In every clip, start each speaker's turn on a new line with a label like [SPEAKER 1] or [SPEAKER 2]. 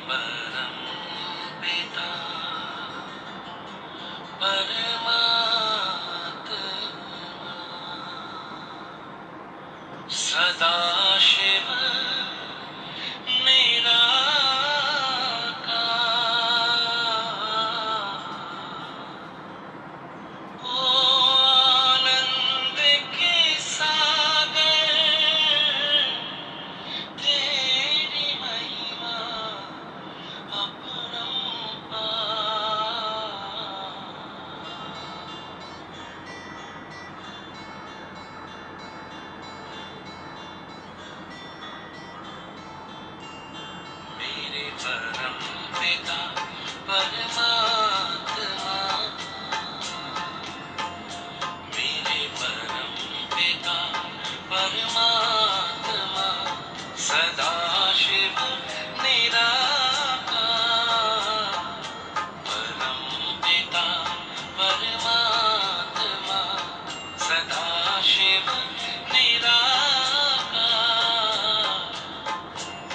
[SPEAKER 1] परम पिता परमात्मा सदाशिव निराकार ओ आनंद के सागर तेरी महिमा मेरे परम पिता परमात्मा मेरे परम पिता परमात्मा सदाशिव निराकार परम पिता परमात्मा सदाशिव निराकार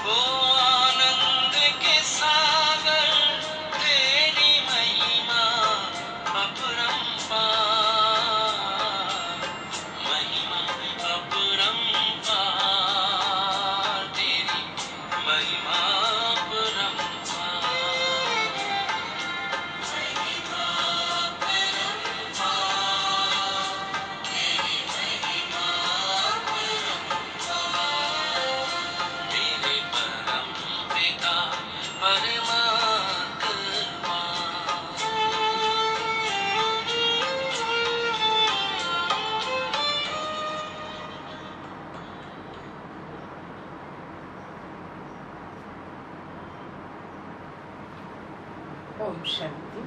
[SPEAKER 1] ओ आनंद के सागर तेरी महिमा अपरंपार महिमा अपरंपार तेरी महिमा मेरे परम पिता परमात्मा
[SPEAKER 2] ओम शांति।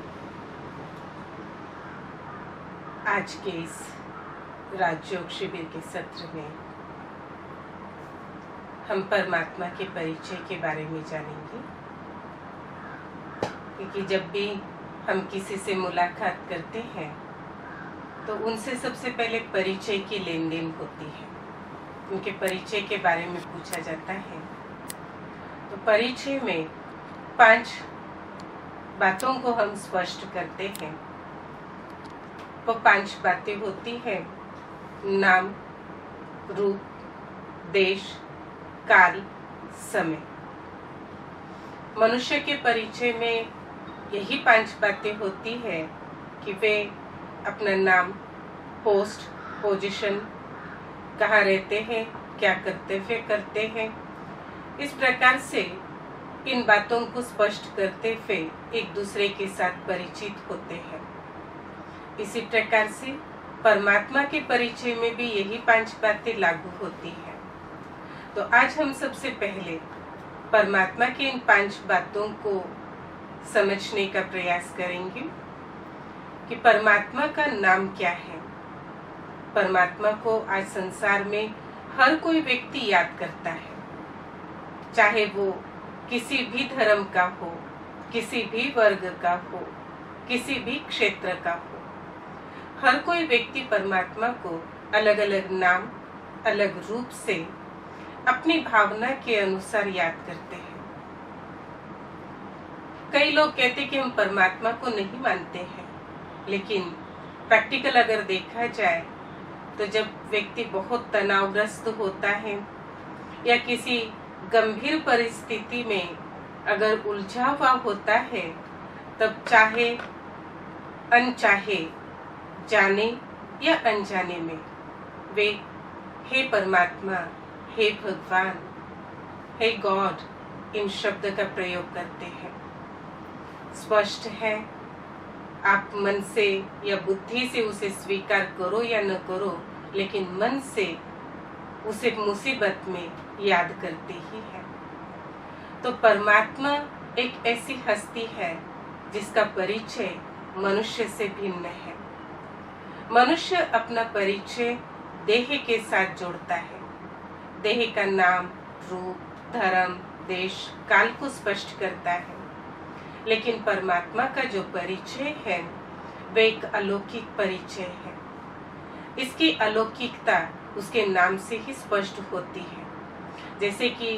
[SPEAKER 2] आज के इस राजयोग शिविर के सत्र में हम परमात्मा के परिचय के बारे में जानेंगे, क्योंकि जब भी हम किसी से मुलाकात करते हैं तो उनसे सबसे पहले परिचय की लेन देन होती है, उनके परिचय के बारे में पूछा जाता है। तो परिचय में 5 बातों को हम स्पष्ट करते हैं। वो 5 बातें होती हैं: नाम, रूप, देश, काल, समय। मनुष्य के परिचय में यही 5 बातें होती है कि वे अपना नाम, पोस्ट, पोजीशन, कहाँ रहते हैं, क्या करते हैं, इस प्रकार से इन बातों को स्पष्ट करते हुए एक दूसरे के साथ परिचित होते हैं। इसी प्रकार से परमात्मा के परिचय में भी यही 5 बातें लागू होती हैं। तो आज हम सबसे पहले परमात्मा की इन 5 बातों को समझने का प्रयास करेंगे कि परमात्मा का नाम क्या है। परमात्मा को आज संसार में हर कोई व्यक्ति याद करता है, चाहे वो किसी भी धर्म का हो, किसी भी वर्ग का हो, किसी भी क्षेत्र का हो। हर कोई व्यक्ति परमात्मा को अलग अलग नाम, अलग रूप से अपनी भावना के अनुसार याद करते हैं। कई लोग कहते हैं कि हम परमात्मा को नहीं मानते हैं, लेकिन प्रैक्टिकल अगर देखा जाए तो जब व्यक्ति बहुत तनावग्रस्त होता है या किसी गंभीर परिस्थिति में अगर उलझा हुआ होता है, तब चाहे अनचाहे, जाने या अनजाने में वे हे परमात्मा, हे भगवान, हे गॉड इन शब्द का प्रयोग करते हैं। स्पष्ट है, आप मन से या बुद्धि से उसे स्वीकार करो या न करो, लेकिन मन से उसे मुसीबत में याद करते ही है। तो परमात्मा एक ऐसी हस्ती है जिसका परिचय मनुष्य से भिन्न है। मनुष्य अपना परिचय देह के साथ जोड़ता है। देह का नाम, रूप, धर्म, देश, काल को स्पष्ट करता है, लेकिन परमात्मा का जो परिचय है वह एक अलौकिक परिचय है। इसकी अलौकिकता उसके नाम से ही स्पष्ट होती है। जैसे कि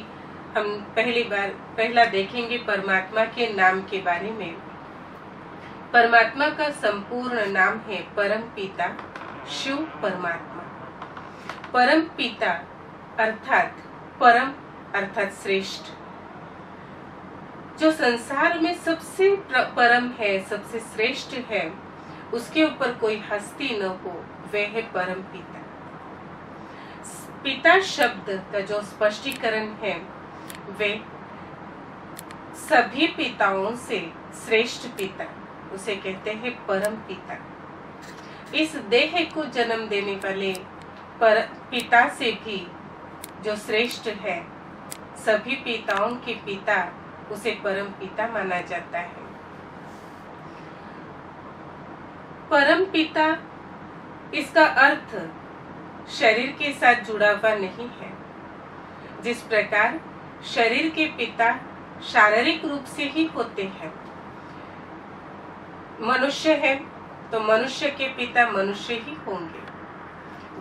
[SPEAKER 2] हम पहला देखेंगे परमात्मा के नाम के बारे में। परमात्मा का संपूर्ण नाम है परम पिता शिव परमात्मा। परम पिता अर्थात परम अर्थात श्रेष्ठ, जो संसार में सबसे परम है, सबसे श्रेष्ठ है, उसके ऊपर कोई हस्ती न हो, वह है परम पिता। पिता शब्द का जो स्पष्टीकरण है, वे सभी पिताओं से श्रेष्ठ पिता, उसे कहते हैं परम पिता। इस देह को जन्म देने वाले पिता से भी जो श्रेष्ठ है, सभी पिताओं के पिता, उसे परम पिता माना जाता है। परम पिता, इसका अर्थ शरीर के साथ जुड़ा हुआ नहीं है। जिस प्रकार शरीर के पिता शारीरिक रूप से ही होते हैं, मनुष्य है तो मनुष्य के पिता मनुष्य ही होंगे,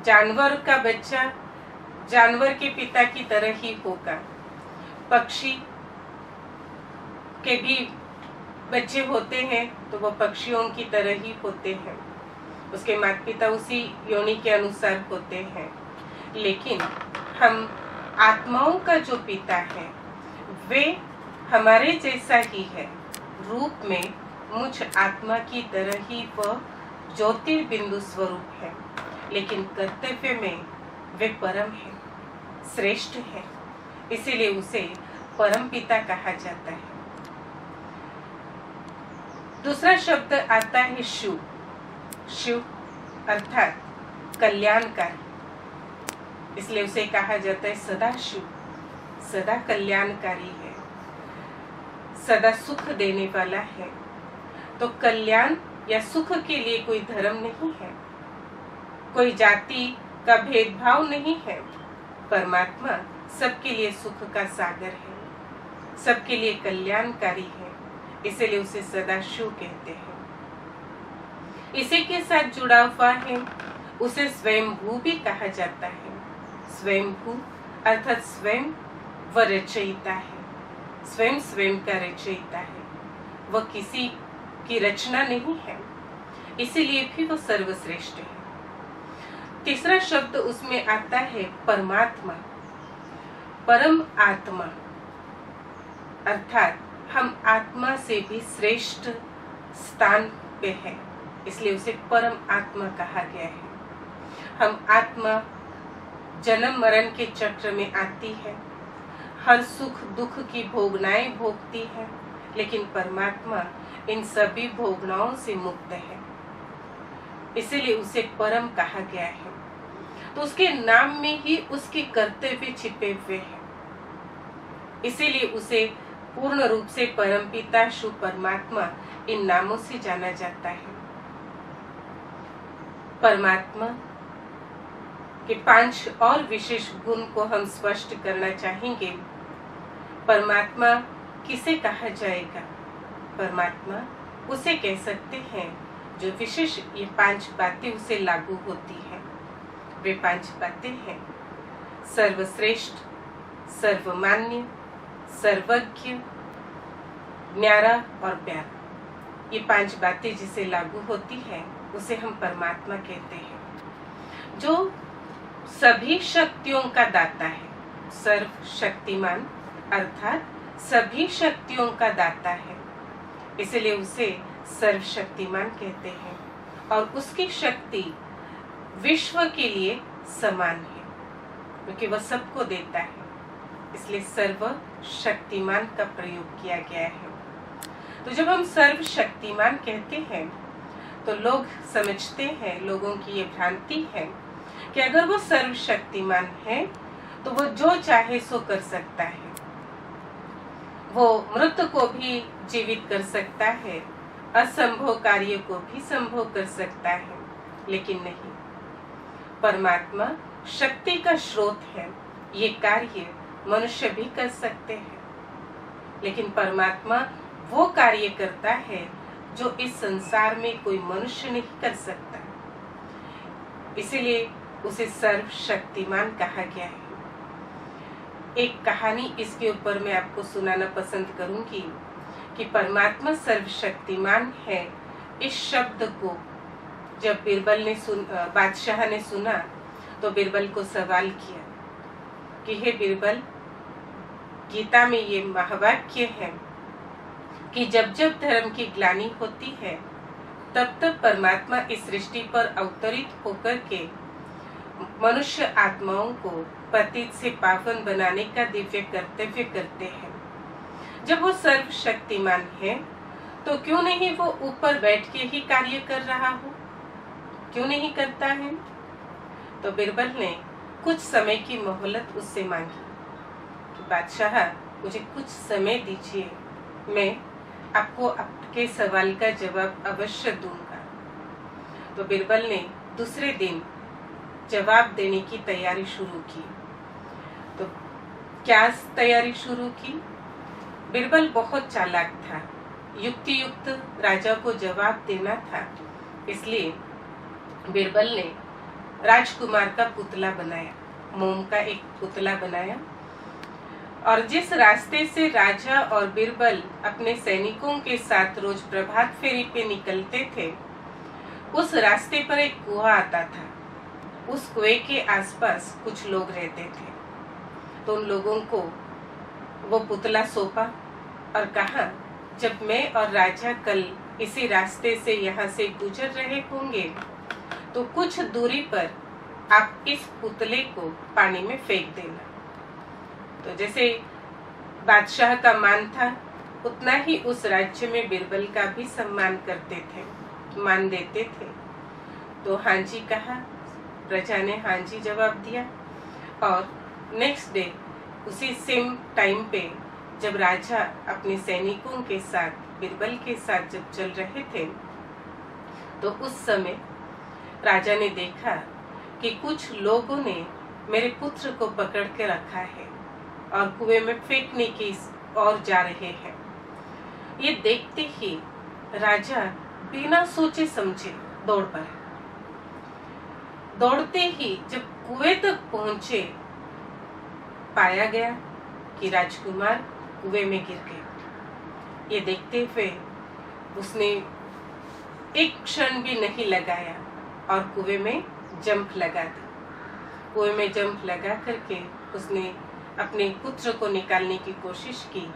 [SPEAKER 2] जानवर का बच्चा जानवर के पिता की तरह ही होगा, पक्षी के भी बच्चे होते हैं तो वो पक्षियों की तरह ही होते हैं, उसके माता पिता उसी योनि के अनुसार होते हैं। लेकिन हम आत्माओं का जो पिता है, वे हमारे जैसा ही है, रूप में मुझ आत्मा की तरह ही वह ज्योतिर्बिंदु स्वरूप है, लेकिन कर्तव्य में वे परम है, श्रेष्ठ है, इसीलिए उसे परम पिता कहा जाता है। दूसरा शब्द आता है शिव। शिव अर्थात कल्याणकारी, इसलिए उसे कहा जाता है सदा शिव, सदा कल्याणकारी है, सदा सुख देने वाला है। तो कल्याण या सुख के लिए कोई धर्म नहीं है, कोई जाति का भेदभाव नहीं है। परमात्मा सबके लिए सुख का सागर है, सबके लिए कल्याणकारी है, इसलिए उसे सदा शिव कहते हैं। इसी के साथ जुड़ा हुआ है, उसे स्वयंभू भी कहा जाता है। स्वयंभू अर्थात स्वयं व रचयिता है, स्वयं स्वयं का रचयिता है, वह किसी की रचना नहीं है, इसीलिए भी वो सर्वश्रेष्ठ है। तीसरा शब्द उसमें आता है परमात्मा, परम आत्मा, अर्थात हम आत्मा से भी श्रेष्ठ स्थान पे है, इसलिए उसे परम आत्मा कहा गया है। हम आत्मा जन्म मरण के चक्र में आती है, हर सुख दुख की भोगनाएं भोगती है, लेकिन परमात्मा इन सभी भोगनाओं से मुक्त है, इसीलिए उसे परम कहा गया है। तो उसके नाम में ही उसके कर्तव्य छिपे हुए हैं, इसीलिए उसे पूर्ण रूप से परमपिता शिव परमात्मा इन नामों से जाना जाता है। परमात्मा के 5 और विशेष गुण को हम स्पष्ट करना चाहेंगे। परमात्मा किसे कहा जाएगा? परमात्मा उसे कह सकते हैं जो विशेष ये 5 बातें उसे लागू होती हैं। वे 5 बातें हैं: सर्वश्रेष्ठ, सर्वमान्य, सर्वज्ञ, न्यारा और प्यारा। ये 5 बातें जिसे लागू होती है उसे हम परमात्मा कहते हैं, जो सभी शक्तियों का दाता है, सर्वशक्तिमान अर्थात सभी शक्तियों का दाता है, इसलिए उसे सर्वशक्तिमान कहते हैं। और उसकी शक्ति विश्व के लिए समान है, क्योंकि वह सबको देता है, इसलिए सर्वशक्तिमान का प्रयोग किया गया है। तो जब हम सर्वशक्तिमान कहते हैं तो लोग समझते हैं, लोगों की ये भ्रांति है कि अगर वो सर्वशक्तिमान है तो वो जो चाहे सो कर सकता है, वो मृत को भी जीवित कर सकता है, असंभव कार्य को भी संभव कर सकता है। लेकिन नहीं, परमात्मा शक्ति का स्रोत है, ये कार्य मनुष्य भी कर सकते हैं, लेकिन परमात्मा वो कार्य करता है जो इस संसार में कोई मनुष्य नहीं कर सकता, इसीलिए उसे सर्वशक्तिमान कहा गया है। एक कहानी इसके ऊपर मैं आपको सुनाना पसंद करूंगी कि परमात्मा सर्वशक्तिमान है। इस शब्द को जब बादशाह ने सुना तो बीरबल को सवाल किया कि हे बीरबल, गीता में ये महावाक्य है कि जब जब धर्म की ग्लानि होती है तब तब परमात्मा इस सृष्टि पर अवतरित होकर के मनुष्य आत्माओं को पतित से पावन बनाने का दिव्य कर्तव्य करते हैं। जब वो सर्वशक्तिमान है तो क्यों नहीं वो ऊपर बैठ के ही कार्य कर रहा हो, क्यों नहीं करता है? तो बीरबल ने कुछ समय की मोहलत उससे मांगी कि बादशाह, मुझे कुछ समय दीजिए, मैं आपको आपके सवाल का जवाब अवश्य दूंगा। तो बीरबल ने दूसरे दिन जवाब देने की तैयारी शुरू की। तो क्या तैयारी शुरू की? बीरबल बहुत चालाक था, युक्ति युक्त राजा को जवाब देना था, इसलिए बीरबल ने राजकुमार का पुतला बनाया, मोम का एक पुतला बनाया, और जिस रास्ते से राजा और बीरबल अपने सैनिकों के साथ रोज प्रभात फेरी पे निकलते थे, उस रास्ते पर एक कुआं आता था। उस कुएं के आसपास कुछ लोग रहते थे, तो उन लोगों को वो पुतला सौंपा और कहा, जब मैं और राजा कल इसी रास्ते से यहाँ से गुजर रहे होंगे तो कुछ दूरी पर आप इस पुतले को पानी में फेंक देना। तो जैसे बादशाह का मान था, उतना ही उस राज्य में बीरबल का भी सम्मान करते थे, मान देते थे। तो हाँ जी कहा, प्रजा ने हाँ जी जवाब दिया। और नेक्स्ट डे उसी सेम टाइम पे जब राजा अपने सैनिकों के साथ बीरबल के साथ जब चल रहे थे तो उस समय राजा ने देखा कि कुछ लोगों ने मेरे पुत्र को पकड़ के रखा है और कुएं में फेंकने की ओर जा रहे हैं। ये देखते ही राजा बिना सोचे समझे दौड़ पड़े। दौड़ते ही जब कुएं तक पहुंचे, पाया गया कि राजकुमार कुएं में गिर गए। ये देखते हुए उसने एक क्षण भी नहीं लगाया और कुएं में जंप लगा दी। कुएं में जंप लगा करके उसने अपने पुत्र को निकालने की कोशिश की।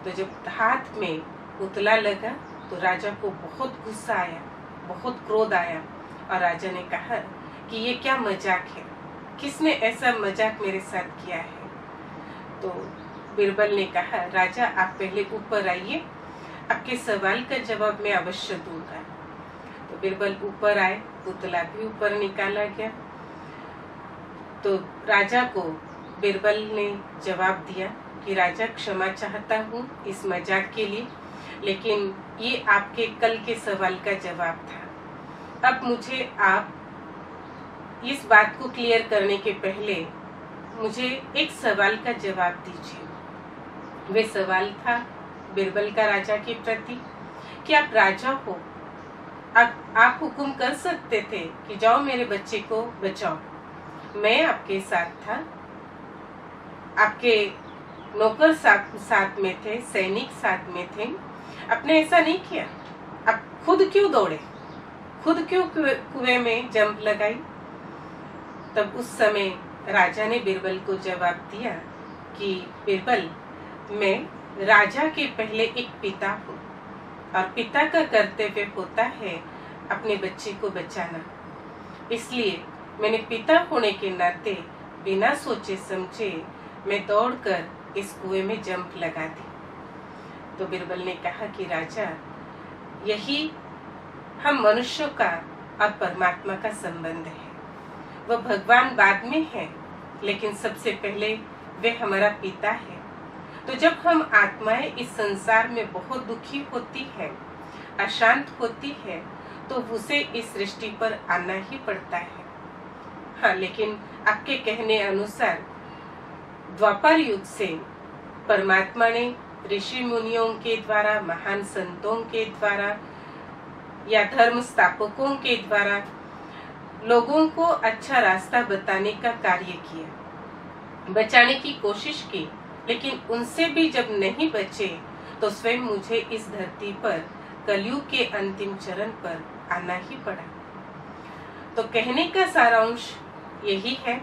[SPEAKER 2] तो जब हाथ में पुतला लगा तो राजा को बहुत गुस्सा आया, बहुत क्रोध आया, और राजा ने कहा कि ये क्या मजाक है, किसने ऐसा मजाक मेरे साथ किया है? तो बीरबल ने कहा, राजा आप पहले ऊपर आइए, आपके सवाल का जवाब मैं अवश्य दूंगा। तो बीरबल ऊपर आए, पुतला भी ऊपर निकाला गया। तो राजा को बीरबल ने जवाब दिया कि राजा क्षमा चाहता हूँ इस मजाक के लिए, लेकिन ये आपके कल के सवाल का जवाब था। अब मुझे आप इस बात को क्लियर करने के पहले मुझे एक सवाल का जवाब दीजिए। वे सवाल था बीरबल का राजा के प्रति कि आप राजा हो, आप हुक्म कर सकते थे कि जाओ मेरे बच्चे को बचाओ। मैं आपके साथ था, आपके नौकर साथ में थे, सैनिक साथ में थे, आपने ऐसा नहीं किया। आप खुद क्यों दौड़े, खुद क्यों कुएं में जंप लगाई? तब उस समय राजा ने बीरबल को जवाब दिया कि बीरबल, मैं राजा के पहले एक पिता हूँ और पिता का कर्तव्य होता है अपने बच्चे को बचाना। इसलिए मैंने पिता होने के नाते बिना सोचे समझे मैं दौड़कर इस कुएं में जंप लगा दी। तो बीरबल ने कहा कि राजा, यही हम मनुष्यों का और परमात्मा का संबंध है। वह भगवान बाद में है, लेकिन सबसे पहले वे हमारा पिता है। तो जब हम आत्माएं इस संसार में बहुत दुखी होती है, अशांत होती है, तो उसे इस सृष्टि पर आना ही पड़ता है। हाँ, लेकिन आपके कहने अनुसार द्वापर युग से परमात्मा ने ऋषि मुनियों के द्वारा, महान संतों के द्वारा या धर्म स्थापकों के द्वारा लोगों को अच्छा रास्ता बताने का कार्य किया। बचाने की कोशिश की, लेकिन उनसे भी जब नहीं बचे तो स्वयं मुझे इस धरती पर कलयुग के अंतिम चरण पर आना ही पड़ा। तो कहने का सारांश यही है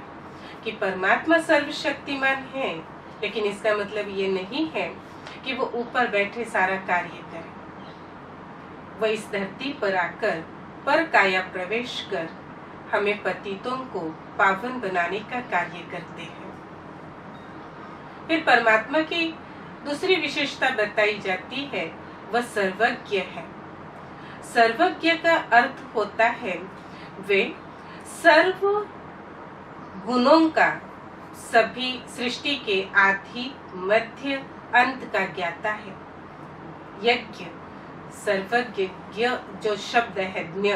[SPEAKER 2] कि परमात्मा सर्वशक्तिमान है, लेकिन इसका मतलब ये नहीं है कि वो ऊपर बैठे सारा कार्य करे। वह इस धरती पर आकर पर काया प्रवेश कर हमें पतितों को पावन बनाने का कार्य करते हैं। फिर परमात्मा की दूसरी विशेषता बताई जाती है, वह सर्वज्ञ है। सर्वज्ञ का अर्थ होता है वे सर्व गुणों का, सभी सृष्टि के आदि मध्य अंत का ज्ञाता है। यज्ञ सर्वज्ञ, जो शब्द है ज्ञ,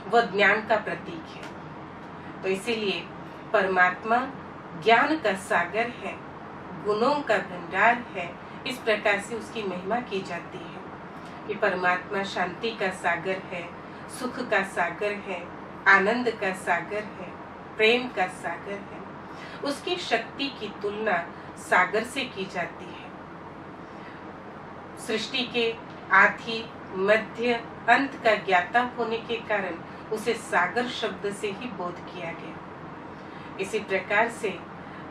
[SPEAKER 2] वह ज्ञान का प्रतीक है। तो इसीलिए परमात्मा ज्ञान का सागर है, गुणों का भंडार है। इस प्रकार से उसकी महिमा की जाती है कि परमात्मा शांति का सागर है, सुख का सागर है, आनंद का सागर है, प्रेम का सागर है। उसकी शक्ति की तुलना सागर से की जाती है। सृष्टि के आदि मध्य अंत का ज्ञाता होने के कारण उसे सागर शब्द से ही बोध किया गया। इसी प्रकार से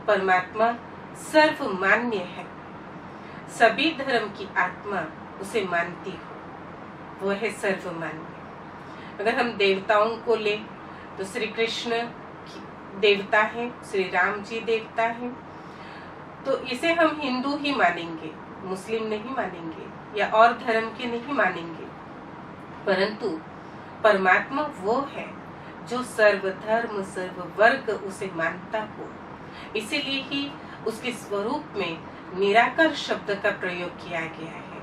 [SPEAKER 2] परमात्मा सर्वमान्य है। सभी धर्म की आत्मा उसे मानती हो, वह है सर्वमान्य। अगर हम देवताओं को ले तो श्री कृष्ण देवता है, श्री राम जी देवता है, तो इसे हम हिंदू ही मानेंगे, मुस्लिम नहीं मानेंगे या और धर्म के नहीं मानेंगे। परंतु परमात्मा वो है जो सर्वधर्म सर्व वर्ग उसे मानता हो। इसीलिए ही उसके स्वरूप में निराकार शब्द का प्रयोग किया गया है।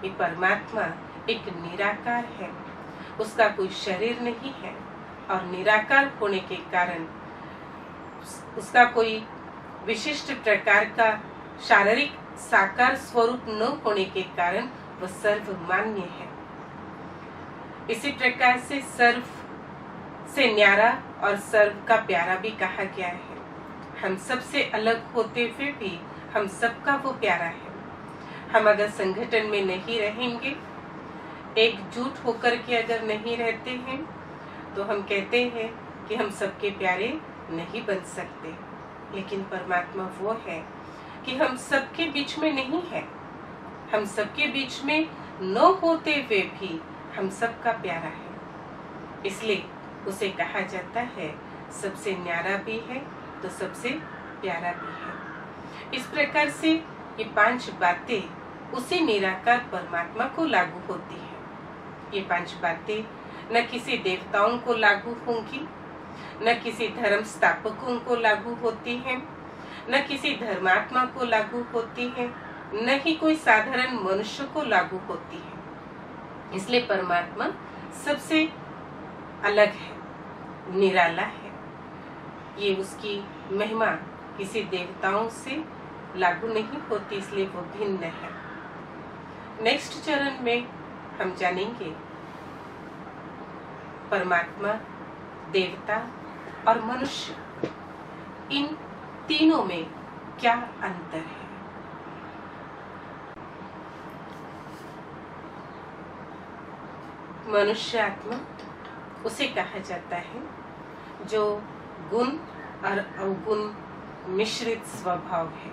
[SPEAKER 2] ये परमात्मा एक निराकार है, उसका कोई शरीर नहीं है और निराकार होने के कारण उसका कोई विशिष्ट प्रकार का शारीरिक साकार स्वरूप न होने के कारण वह सर्वमान्य है। इसी प्रकार से सर्व से न्यारा और सर्व का प्यारा भी कहा गया है। हम सबसे अलग होते हुए भी हम सबका वो प्यारा है। हम अगर संगठन में नहीं रहेंगे, एकजुट होकर के अगर नहीं रहते हैं, तो हम कहते हैं कि हम सबके प्यारे नहीं बन सकते। लेकिन परमात्मा वो है कि हम सबके बीच में नहीं है, हम सबके बीच में न होते हुए भी हम सबका प्यारा है। इसलिए उसे कहा जाता है सबसे न्यारा भी है तो सबसे प्यारा भी है। इस प्रकार से ये 5 बातें उसी निराकार परमात्मा को लागू होती है। ये 5 बातें न किसी देवताओं को लागू होंगी, न किसी धर्म स्थापकों को लागू होती हैं, न किसी धर्मात्मा को लागू होती है, न ही कोई साधारण मनुष्य को लागू होती है। इसलिए परमात्मा सबसे अलग है, निराला है। ये उसकी महिमा किसी देवताओं से लागू नहीं होती, इसलिए वो भिन्न है। नेक्स्ट चरण में हम जानेंगे परमात्मा, देवता और मनुष्य, इन तीनों में क्या अंतर है। मनुष्य आत्मा उसे कहा जाता है जो गुण और अवगुण मिश्रित स्वभाव है,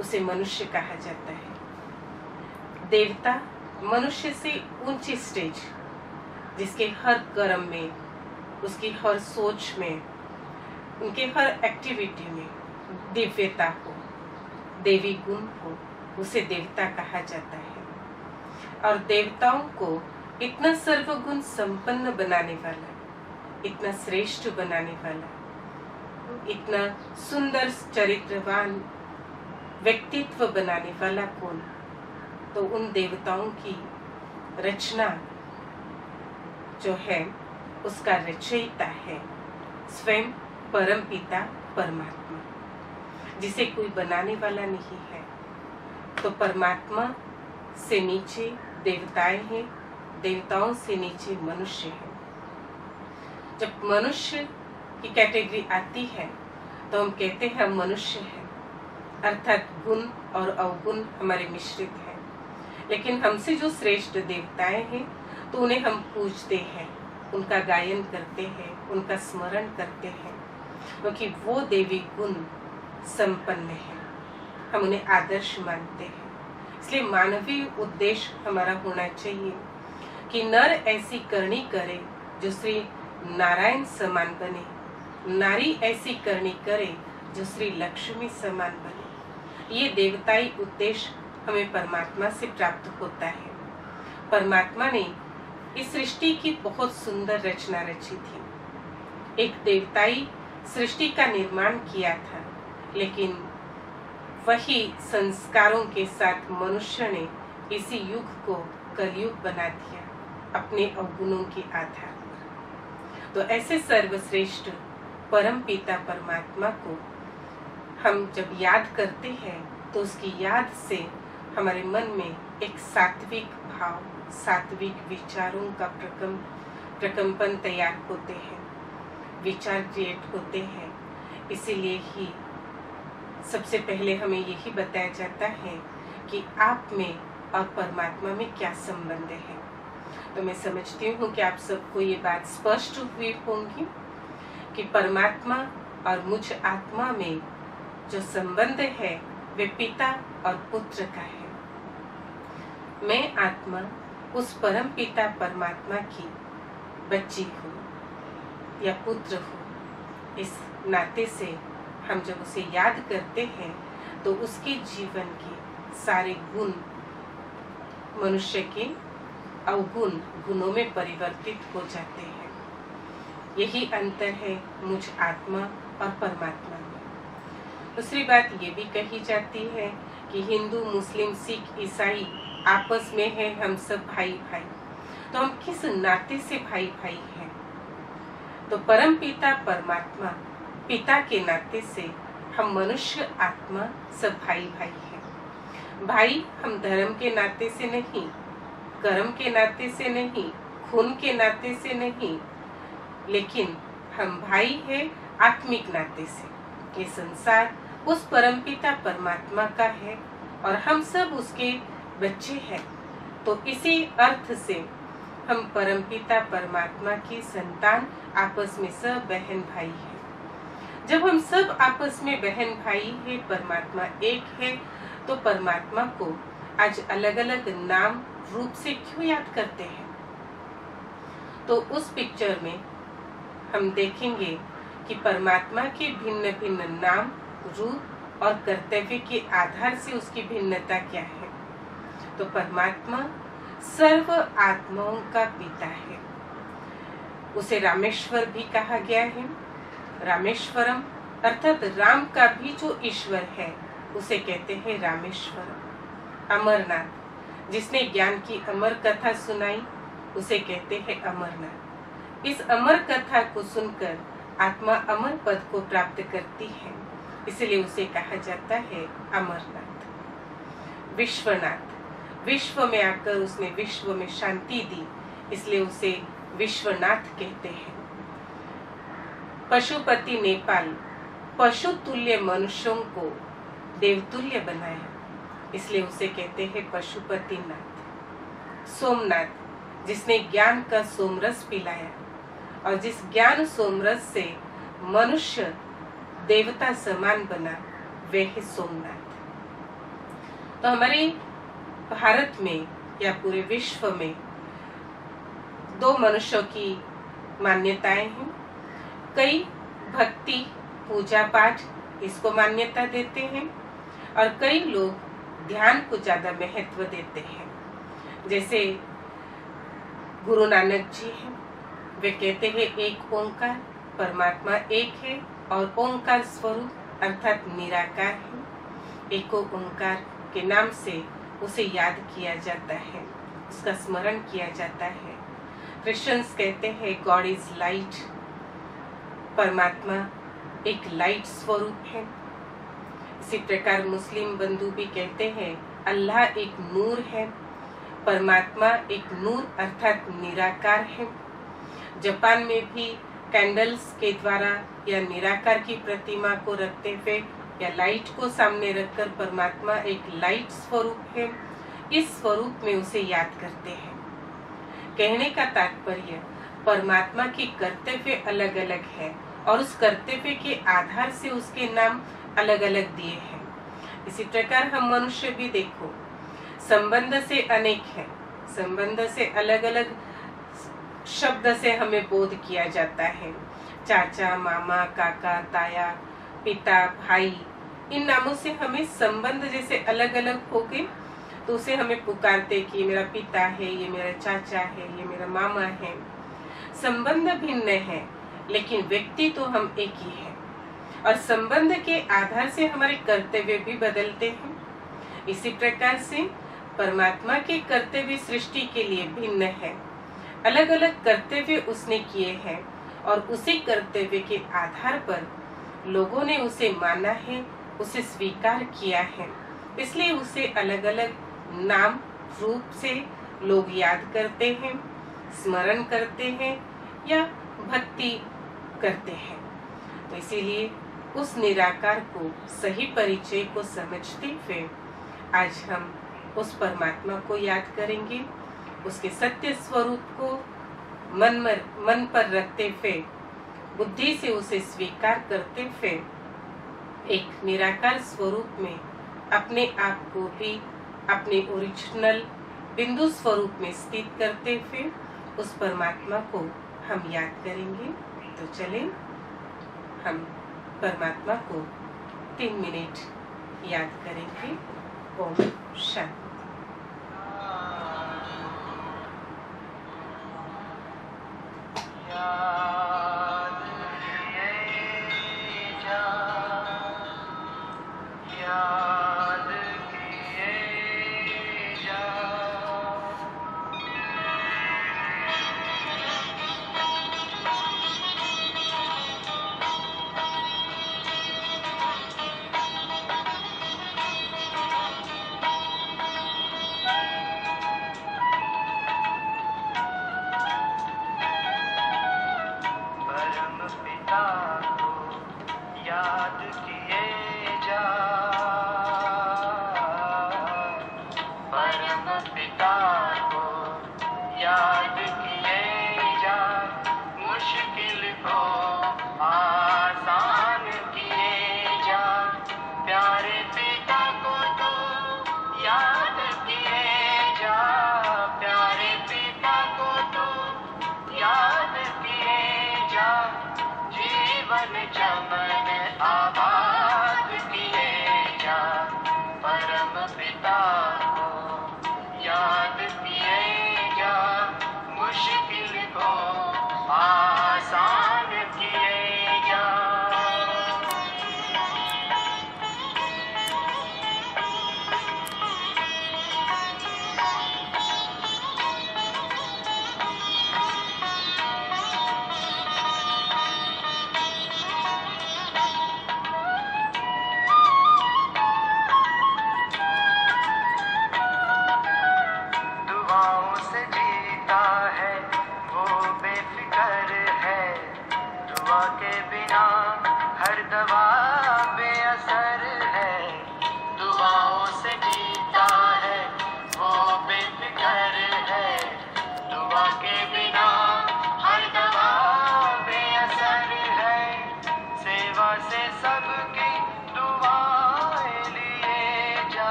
[SPEAKER 2] उसे मनुष्य कहा जाता है। देवता मनुष्य से ऊंची स्टेज, जिसके हर कर्म में, उसकी हर सोच में, उनके हर एक्टिविटी में दिव्यता हो, देवी गुण हो, उसे देवता कहा जाता है। और देवताओं को इतना सर्वगुण संपन्न बनाने वाला, इतना श्रेष्ठ बनाने वाला, इतना सुंदर चरित्रवान व्यक्तित्व बनाने वाला कौन? तो उन देवताओं की रचना जो है उसका रचयिता है स्वयं परम पिता परमात्मा, जिसे कोई बनाने वाला नहीं है। तो परमात्मा से नीचे देवताएं हैं, देवताओं से नीचे मनुष्य है। जब मनुष्य की कैटेगरी आती है तो हम कहते हैं हम मनुष्य हैं, अर्थात गुण और अवगुण हमारे मिश्रित हैं। लेकिन हमसे जो श्रेष्ठ देवताएं हैं तो उन्हें हम पूजते हैं, उनका गायन करते हैं, उनका स्मरण करते हैं, क्योंकि वो देवी गुण संपन्न है, हम उन्हें आदर्श मानते हैं। इसलिए मानवीय उद्देश्य हमारा होना चाहिए कि नर ऐसी करनी करे जो श्री नारायण समान बने, नारी ऐसी करनी करे जो श्री लक्ष्मी समान बने। ये देवताई उद्देश्य हमें परमात्मा से प्राप्त होता है। परमात्मा ने इस सृष्टि की बहुत सुंदर रचना रची थी। एक देवताई सृष्टि का निर्माण किया था, लेकिन वही संस्कारों के साथ मनुष्य ने इसी युग को कलयुग बना दिया अपने अवगुणों के आधार पर। तो ऐसे सर्वश्रेष्ठ परम पिता परमात्मा को हम जब याद करते हैं तो उसकी याद से हमारे मन में एक सात्विक भाव, सात्विक विचारों का प्रकंपन तैयार होते हैं, विचार क्रिएट होते हैं। इसीलिए ही सबसे पहले हमें यही बताया जाता है कि आप में और परमात्मा में क्या संबंध है। तो मैं समझती हूँ कि आप सबको ये बात स्पष्ट हुई होंगी कि परमात्मा और मुझ आत्मा में जो संबंध है वे पिता और पुत्र का है। मैं आत्मा उस परम पिता परमात्मा की बच्ची हूँ या पुत्र हूँ। इस नाते से हम जब उसे याद करते हैं तो उसके जीवन के सारे गुण मनुष्य के अवगुण गुणों में परिवर्तित हो जाते हैं। यही अंतर है मुझ आत्मा और परमात्मा में। दूसरी बात ये भी कही जाती है कि हिंदू, मुस्लिम, सिख, ईसाई आपस में है हम सब भाई भाई। तो हम किस नाते से भाई भाई हैं? तो परम पिता परमात्मा पिता के नाते से हम मनुष्य आत्मा सब भाई भाई हैं। भाई हम धर्म के नाते से नहीं, कर्म के नाते से नहीं, खून के नाते से नहीं, लेकिन हम भाई है आत्मिक नाते से। ये संसार उस परमपिता परमात्मा का है और हम सब उसके बच्चे हैं। तो इसी अर्थ से हम परमपिता परमात्मा की संतान आपस में सब बहन भाई हैं। जब हम सब आपस में बहन भाई है, परमात्मा एक है, तो परमात्मा को आज अलग अलग नाम रूप से क्यों याद करते हैं? तो उस पिक्चर में हम देखेंगे कि परमात्मा के भिन्न भिन्न नाम, रूप और कर्तव्य के आधार से उसकी भिन्नता क्या है। तो परमात्मा सर्व आत्माओं का पिता है। उसे रामेश्वर भी कहा गया है। रामेश्वरम अर्थात राम का भी जो ईश्वर है उसे कहते हैं रामेश्वरम। अमरनाथ, जिसने ज्ञान की अमर कथा सुनाई उसे कहते हैं अमरनाथ। इस अमर कथा को सुनकर आत्मा अमर पद को प्राप्त करती है, इसलिए उसे कहा जाता है अमरनाथ। विश्वनाथ, विश्व में आकर उसने विश्व में शांति दी, इसलिए उसे विश्वनाथ कहते हैं। पशुपति नेपाल, पशु तुल्य मनुष्यों को देवतुल्य बनाया, इसलिए उसे कहते हैं पशुपति नाथ। सोमनाथ, जिसने ज्ञान का सोमरस पिलाया और जिस ज्ञान सोमरस से मनुष्य देवता समान बना, वे है सोमनाथ। तो हमारे भारत में या पूरे विश्व में दो मनुष्यों की मान्यताएं हैं। कई भक्ति, पूजा पाठ इसको मान्यता देते हैं और कई लोग ध्यान को ज्यादा महत्व देते हैं। जैसे गुरु नानक जी हैं, वे कहते हैं एक ओंकार, परमात्मा एक है और ओंकार स्वरूप अर्थात निराकार है। एको ओंकार के नाम से उसे याद किया जाता है, उसका स्मरण किया जाता है। क्रिश्चियंस कहते हैं गॉड इज लाइट, परमात्मा एक लाइट स्वरूप है। इसी प्रकार मुस्लिम बंधु भी कहते हैं अल्लाह एक नूर है, परमात्मा एक नूर अर्थात निराकार है। जापान में भी कैंडल्स के द्वारा या निराकार की प्रतिमा को रखते हुए या लाइट को सामने रखकर परमात्मा एक लाइट स्वरूप है, इस स्वरूप में उसे याद करते हैं। कहने का तात्पर्य परमात्मा के कर्तव्य अलग अलग है और उस कर्तव्य के आधार से उसके नाम अलग अलग दिए हैं। इसी प्रकार हम मनुष्य भी देखो, संबंध से अनेक है, संबंध से अलग अलग शब्द से हमें बोध किया जाता है। चाचा, मामा, काका, ताया, पिता, भाई, इन नामों से हमें संबंध जैसे अलग अलग हो गए तो उसे हमें पुकारते कि ये मेरा पिता है, ये मेरा चाचा है, ये मेरा मामा है। संबंध भिन्न है लेकिन व्यक्ति तो हम एक ही है और संबंध के आधार से हमारे कर्तव्य भी बदलते हैं। इसी प्रकार से परमात्मा के कर्तव्य सृष्टि के लिए भिन्न है, अलग अलग कर्तव्य उसने किए हैं और उसी कर्तव्य के आधार पर लोगों ने उसे माना है, उसे स्वीकार किया है, इसलिए उसे अलग अलग नाम रूप से लोग याद करते हैं, स्मरण करते हैं या भक्ति करते हैं। तो इसीलिए उस निराकार को सही परिचय को समझते हुए आज हम उस परमात्मा को याद करेंगे, उसके सत्य स्वरूप को मन पर रखते हुए बुद्धि से उसे स्वीकार करते हुए एक निराकार स्वरूप में अपने आप को भी अपने ओरिजिनल बिंदु स्वरूप में स्थित करते हुए उस परमात्मा को हम याद करेंगे। तो चले हम परमात्मा को 3 मिनट याद करेंगे। ओम शांति।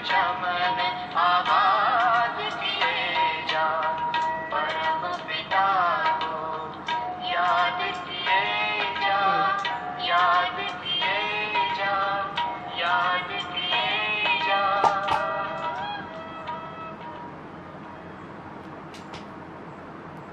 [SPEAKER 3] चमन